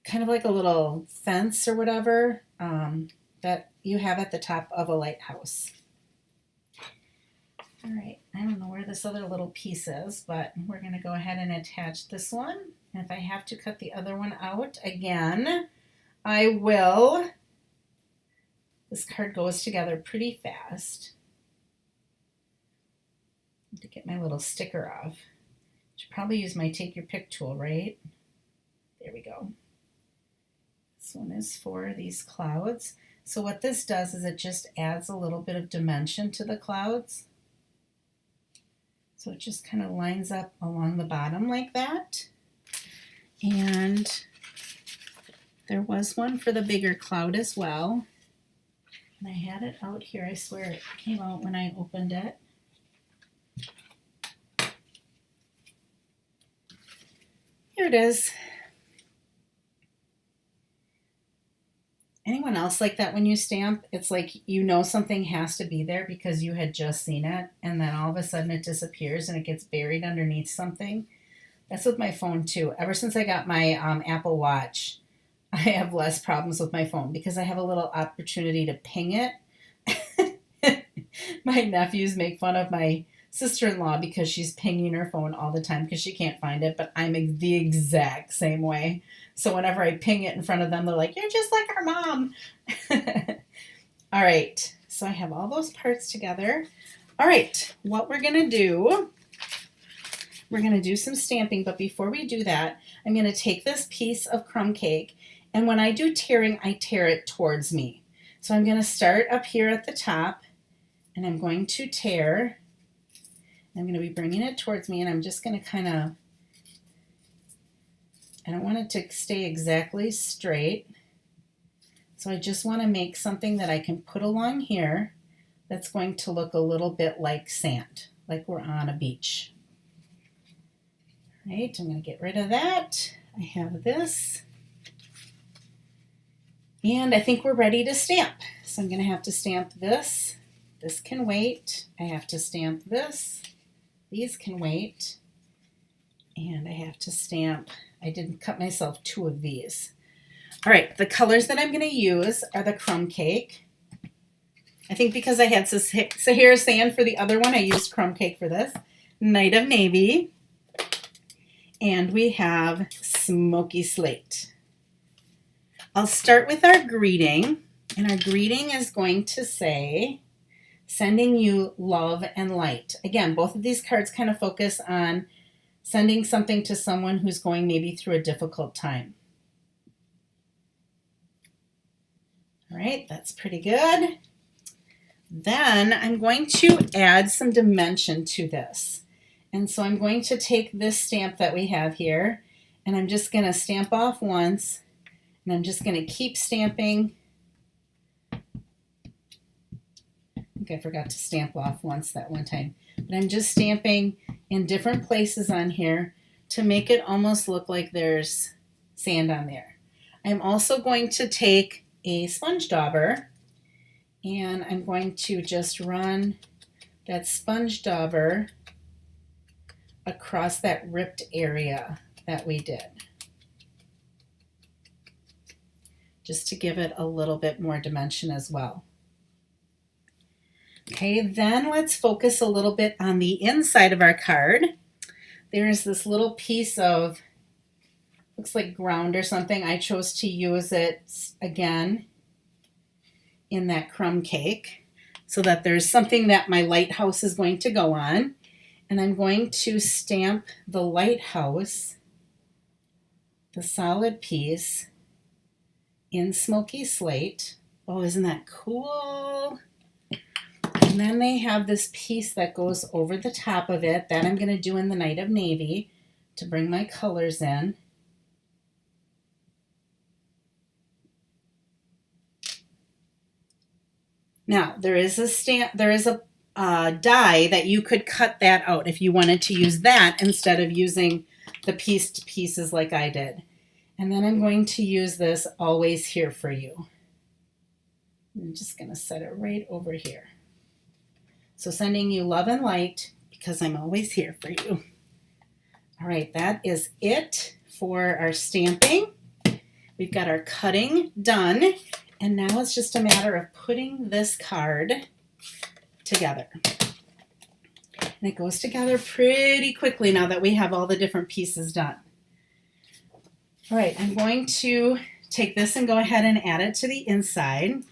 kind of like a little fence or whatever that you have at the top of a lighthouse. All right, I don't know where this other little piece is, but we're going to go ahead and attach this one. And if I have to cut the other one out again, I will. This card goes together pretty fast. To get my little sticker off. Should probably use my take your pick tool, right? There we go. This one is for these clouds. So what this does is it just adds a little bit of dimension to the clouds. So it just kind of lines up along the bottom like that. And there was one for the bigger cloud as well. And I had it out here. I swear it came out when I opened it. Here it is. Anyone else like that when you stamp? It's like you know something has to be there because you had just seen it, and then all of a sudden it disappears and it gets buried underneath something. That's with my phone too. Ever since I got my Apple Watch, I have less problems with my phone because I have a little opportunity to ping it. My nephews make fun of my sister-in-law because she's pinging her phone all the time because she can't find it, but I'm the exact same way. So whenever I ping it in front of them, they're like, "You're just like our mom." All right, so I have all those parts together. All right, what we're gonna do, we're gonna do some stamping, but before we do that, I'm gonna take this piece of crumb cake, and when I do tearing, I tear it towards me. So I'm gonna start up here at the top, and I'm going to tear. I'm going to be bringing it towards me, and I'm just going to kind of, I don't want it to stay exactly straight. So I just want to make something that I can put along here that's going to look a little bit like sand, like we're on a beach. All right, I'm going to get rid of that. I have this. And I think we're ready to stamp. So I'm going to have to stamp this. This can wait. I have to stamp this. These can wait. And I have to stamp, I did cut myself 2 of these. All right, the colors that I'm going to use are the crumb cake. I think because I had Sahara Sand for the other one, I used crumb cake for this. Night of Navy. And we have Smoky Slate. I'll start with our greeting. And our greeting is going to say, sending you love and light. Again, both of these cards kind of focus on sending something to someone who's going maybe through a difficult time. All right, that's pretty good. Then I'm going to add some dimension to this. And so I'm going to take this stamp that we have here, and I'm just going to stamp off once, and I'm just going to keep stamping. I think I forgot to stamp off once that one time. But I'm just stamping in different places on here to make it almost look like there's sand on there. I'm also going to take a sponge dauber, and I'm going to just run that sponge dauber across that ripped area that we did, just to give it a little bit more dimension as well. Okay, then let's focus a little bit on the inside of our card. There's this little piece of, looks like ground or something. I chose to use it again in that crumb cake so that there's something that my lighthouse is going to go on. And I'm going to stamp the lighthouse, the solid piece, in Smoky Slate. Oh, isn't that cool? And then they have this piece that goes over the top of it that I'm going to do in the Night of Navy to bring my colors in. Now, there is a die that you could cut that out if you wanted to use that instead of using the pieced pieces like I did. And then I'm going to use this Always Here for You. I'm just going to set it right over here. So sending you love and light because I'm always here for you. All right, that is it for our stamping. We've got our cutting done, and now it's just a matter of putting this card together. And it goes together pretty quickly now that we have all the different pieces done. All right, I'm going to take this and go ahead and add it to the inside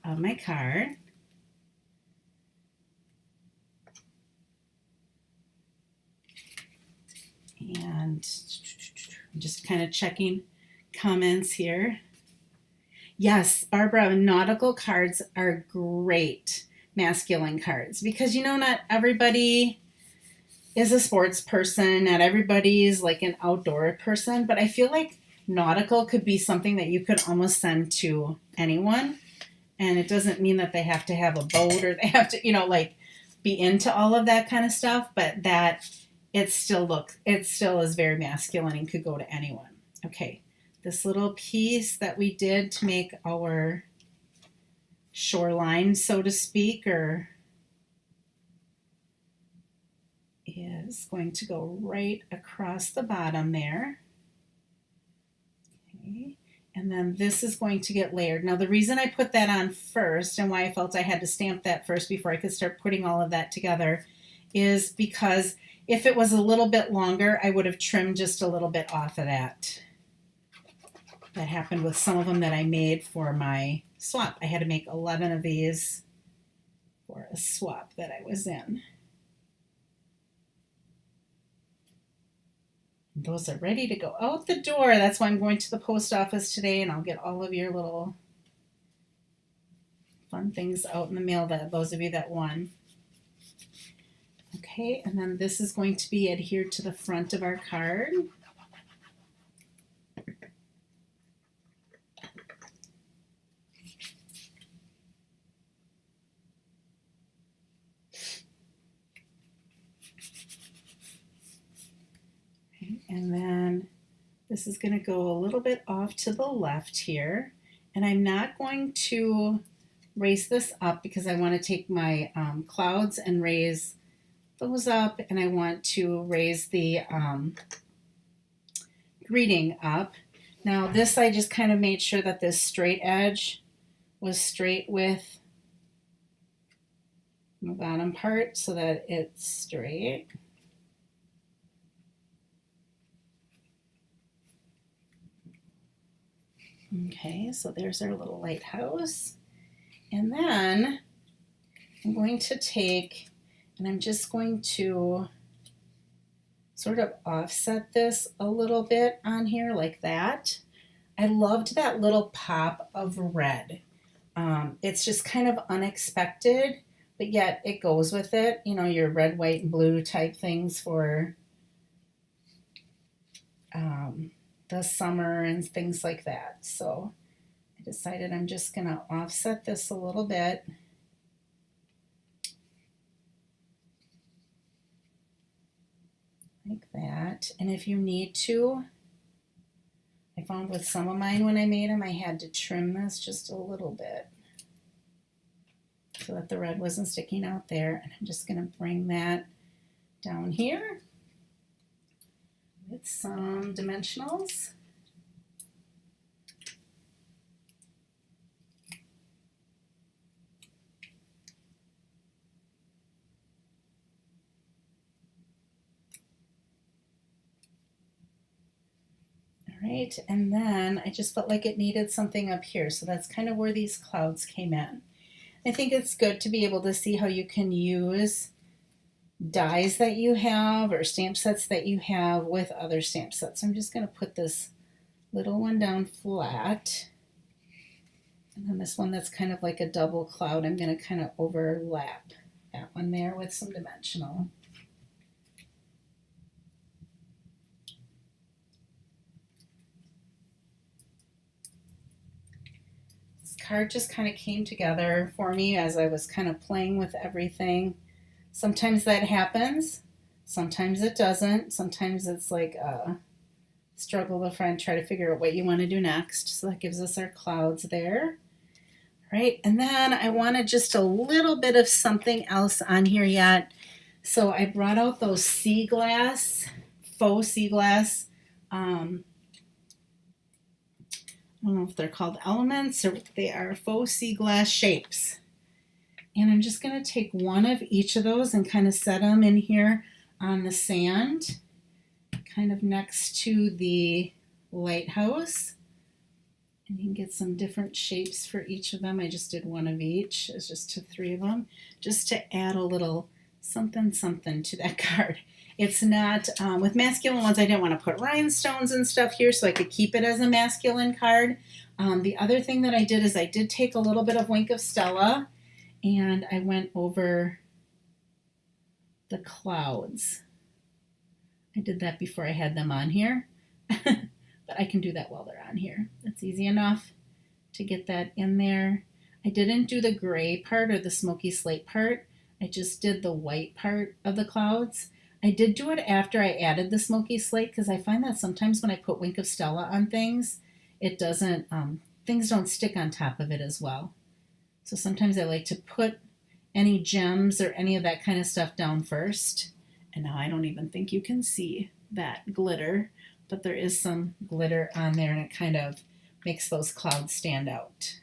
of my card. And I'm just kind of checking comments here. Yes, Barbara, nautical cards are great masculine cards because, you know, not everybody is a sports person, not everybody is like an outdoor person, but I feel like nautical could be something that you could almost send to anyone. And it doesn't mean that they have to have a boat or they have to, you know, like be into all of that kind of stuff, but that it still is very masculine and could go to anyone. Okay, this little piece that we did to make our shoreline, so to speak, or is going to go right across the bottom there. Okay. And then this is going to get layered. Now the reason I put that on first and why I felt I had to stamp that first before I could start putting all of that together is because if it was a little bit longer, I would have trimmed just a little bit off of that. That happened with some of them that I made for my swap. I had to make 11 of these for a swap that I was in. Those are ready to go out the door. That's why I'm going to the post office today, and I'll get all of your little fun things out in the mail, that those of you that won. Okay, and then this is going to be adhered to the front of our card. And then this is going to go a little bit off to the left here. And I'm not going to raise this up because I want to take my clouds and raise those up. And I want to raise the greeting up. Now this, I just kind of made sure that this straight edge was straight with the bottom part so that it's straight. Okay, so there's our little lighthouse. And then I'm going to take, and I'm just going to sort of offset this a little bit on here like that. I loved that little pop of red. It's just kind of unexpected, but yet it goes with it. You know, your red, white, and blue type things for the summer and things like that. So I decided I'm just going to offset this a little bit. Like that. And if you need to, I found with some of mine when I made them, I had to trim this just a little bit so that the red wasn't sticking out there. And I'm just going to bring that down here with some dimensionals. All right, and then I just felt like it needed something up here, so that's kind of where these clouds came in. I think it's good to be able to see how you can use dies that you have or stamp sets that you have with other stamp sets. I'm just going to put this little one down flat, and then this one that's kind of like a double cloud, I'm going to kind of overlap that one there with some dimensional. This card just kind of came together for me as I was kind of playing with everything. Sometimes that happens, sometimes it doesn't. Sometimes it's like a struggle to try to figure out what you want to do next. So that gives us our clouds there. All right, and then I wanted just a little bit of something else on here yet. So I brought out those sea glass, faux sea glass. I don't know if they're called elements or they are faux sea glass shapes. And I'm just going to take one of each of those and kind of set them in here on the sand, kind of next to the lighthouse. And you can get some different shapes for each of them. I just did one of each. It's just 3 of them, just to add a little something to that card. It's not, with masculine ones, I didn't want to put rhinestones and stuff here so I could keep it as a masculine card. The other thing that I did is I did take a little bit of Wink of Stella and I went over the clouds. I did that before I had them on here, but I can do that while they're on here. That's easy enough to get that in there. I didn't do the gray part or the smoky slate part. I just did the white part of the clouds. I did do it after I added the smoky slate because I find that sometimes when I put Wink of Stella on things, it doesn't, things don't stick on top of it as well. So sometimes I like to put any gems or any of that kind of stuff down first. And now I don't even think you can see that glitter, but there is some glitter on there and it kind of makes those clouds stand out.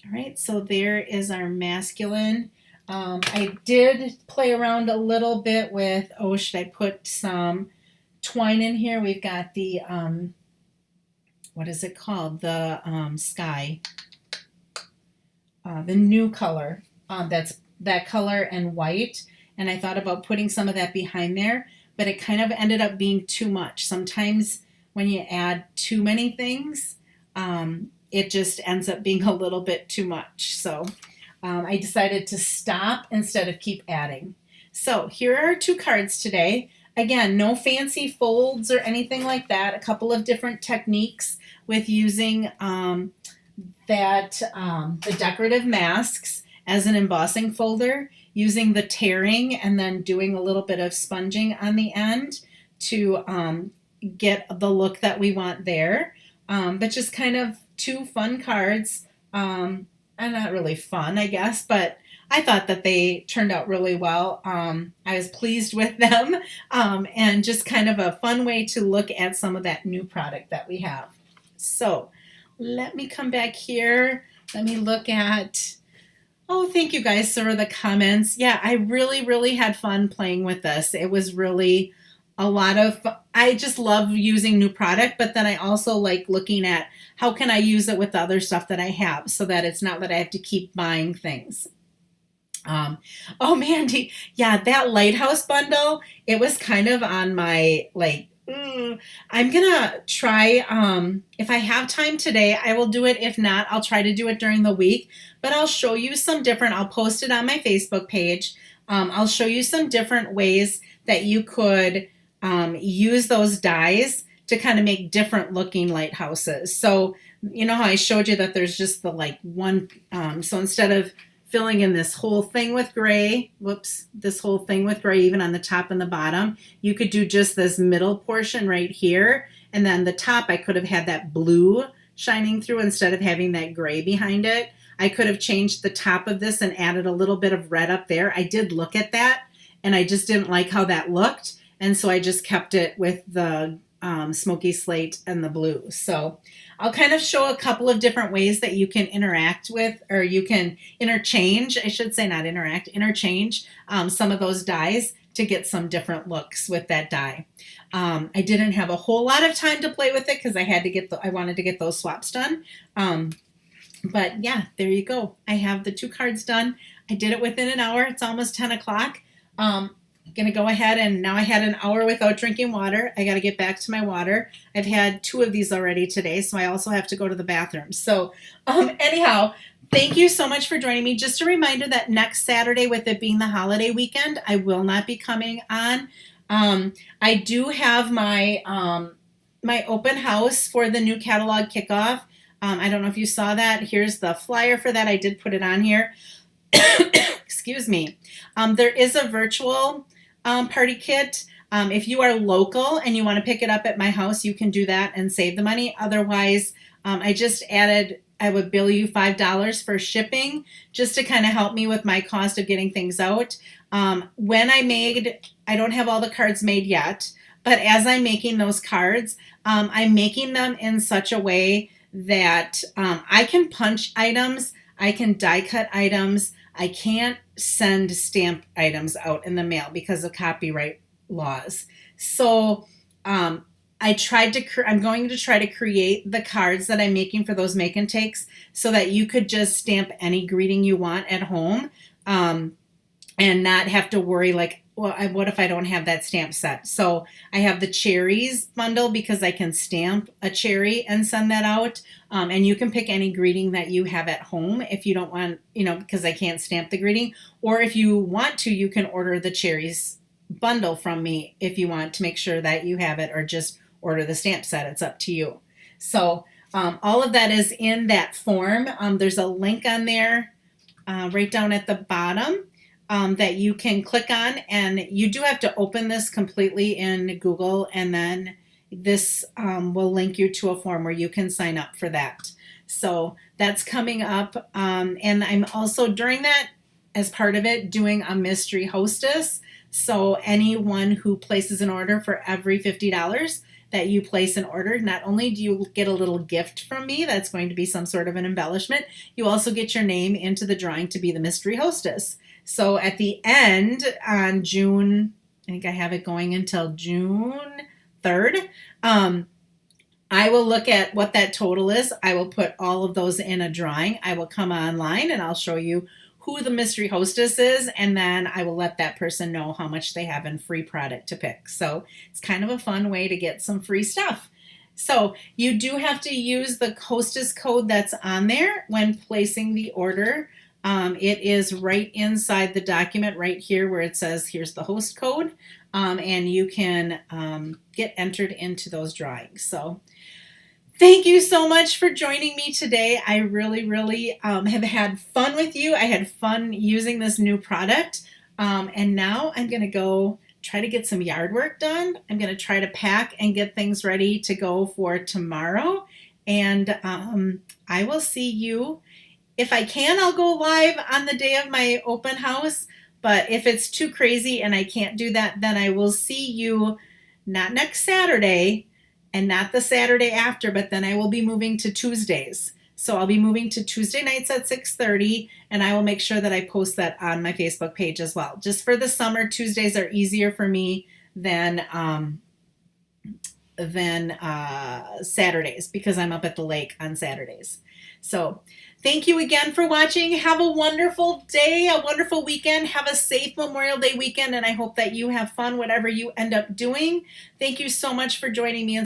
All right, so there is our masculine. I did play around a little bit with, oh, should I put some twine in here? We've got the, what is it called? The sky, the new color. That's that color and white. And I thought about putting some of that behind there, but it kind of ended up being too much. Sometimes when you add too many things, it just ends up being a little bit too much. So I decided to stop instead of keep adding. So here are our 2 cards today. Again, no fancy folds or anything like that. A couple of different techniques with using the decorative masks as an embossing folder, using the tearing and then doing a little bit of sponging on the end to get the look that we want there. But just kind of 2 fun cards. And not really fun, I guess, but I thought that they turned out really well. I was pleased with them, and just kind of a fun way to look at some of that new product that we have. So let me come back here. Let me look at, oh, thank you guys for the comments. Yeah, I really, really had fun playing with this. It was really a lot of, I just love using new product, but then I also like looking at how can I use it with the other stuff that I have so that it's not that I have to keep buying things. Oh, Mandy, yeah, that Lighthouse bundle, it was kind of on my, like, I'm gonna try, if I have time today, I will do it. If not, I'll try to do it during the week, but I'll show you some different, I'll post it on my Facebook page. I'll show you some different ways that you could use those dies to kind of make different looking lighthouses. So, you know how I showed you that there's just the like one, so instead of filling in this whole thing with gray, this whole thing with gray, even on the top and the bottom, you could do just this middle portion right here. And then the top, I could have had that blue shining through instead of having that gray behind it. I could have changed the top of this and added a little bit of red up there. I did look at that and I just didn't like how that looked. And so I just kept it with the smoky slate and the blue. So I'll kind of show a couple of different ways that you can interact with, or you can interchange, I should say not interact, interchange some of those dies to get some different looks with that die. I didn't have a whole lot of time to play with it because I wanted to get those swaps done. But yeah, there you go. I have the 2 cards done. I did it within an hour. It's almost 10 o'clock. Going to go ahead, and now I had an hour without drinking water. I got to get back to my water. I've had 2 of these already today, so I also have to go to the bathroom. So anyhow, thank you so much for joining me. Just a reminder that next Saturday, with it being the holiday weekend, I will not be coming on. I do have my my open house for the new catalog kickoff. I don't know if you saw that. Here's the flyer for that. I did put it on here. Excuse me. There is a virtual party kit. If you are local and you want to pick it up at my house, you can do that and save the money. Otherwise, I just added, I would bill you $5 for shipping just to kind of help me with my cost of getting things out. When I don't have all the cards made yet, but as I'm making those cards, I'm making them in such a way that I can punch items, I can die cut items. I can't send stamp items out in the mail because of copyright laws. So I'm going to try to create the cards that I'm making for those make and takes so that you could just stamp any greeting you want at home and not have to worry like, well, what if I don't have that stamp set? So I have the cherries bundle because I can stamp a cherry and send that out. And you can pick any greeting that you have at home if you don't want, because I can't stamp the greeting. Or if you want to, you can order the cherries bundle from me if you want to make sure that you have it, or just order the stamp set. It's up to you. So all of that is in that form. There's a link on there right down at the bottom. That you can click on, and you do have to open this completely in Google, and then this will link you to a form where you can sign up for that. So that's coming up. And I'm also during that, as part of it, doing a mystery hostess. So anyone who places an order for every $50 that you place an order, not only do you get a little gift from me that's going to be some sort of an embellishment, you also get your name into the drawing to be the mystery hostess. So at the end on June, I think I have it going until June 3rd. I will look at what that total is. I will put all of those in a drawing. I will come online and I'll show you who the mystery hostess is, and then I will let that person know how much they have in free product to pick. So it's kind of a fun way to get some free stuff. So you do have to use the hostess code that's on there when placing the order. It is right inside the document right here where it says here's the host code, and you can get entered into those drawings. So thank you so much for joining me today. I really have had fun with you. I had fun using this new product. And now I'm going to go try to get some yard work done. I'm going to try to pack and get things ready to go for tomorrow. And I will see you. If I can, I'll go live on the day of my open house. But if it's too crazy and I can't do that, then I will see you not next Saturday, and not the Saturday after, but then I will be moving to Tuesdays. So I'll be moving to Tuesday nights at 6:30, and I will make sure that I post that on my Facebook page as well. Just for the summer, Tuesdays are easier for me than Saturdays because I'm up at the lake on Saturdays. So thank you again for watching. Have a wonderful day, a wonderful weekend. Have a safe Memorial Day weekend, and I hope that you have fun whatever you end up doing. Thank you so much for joining me.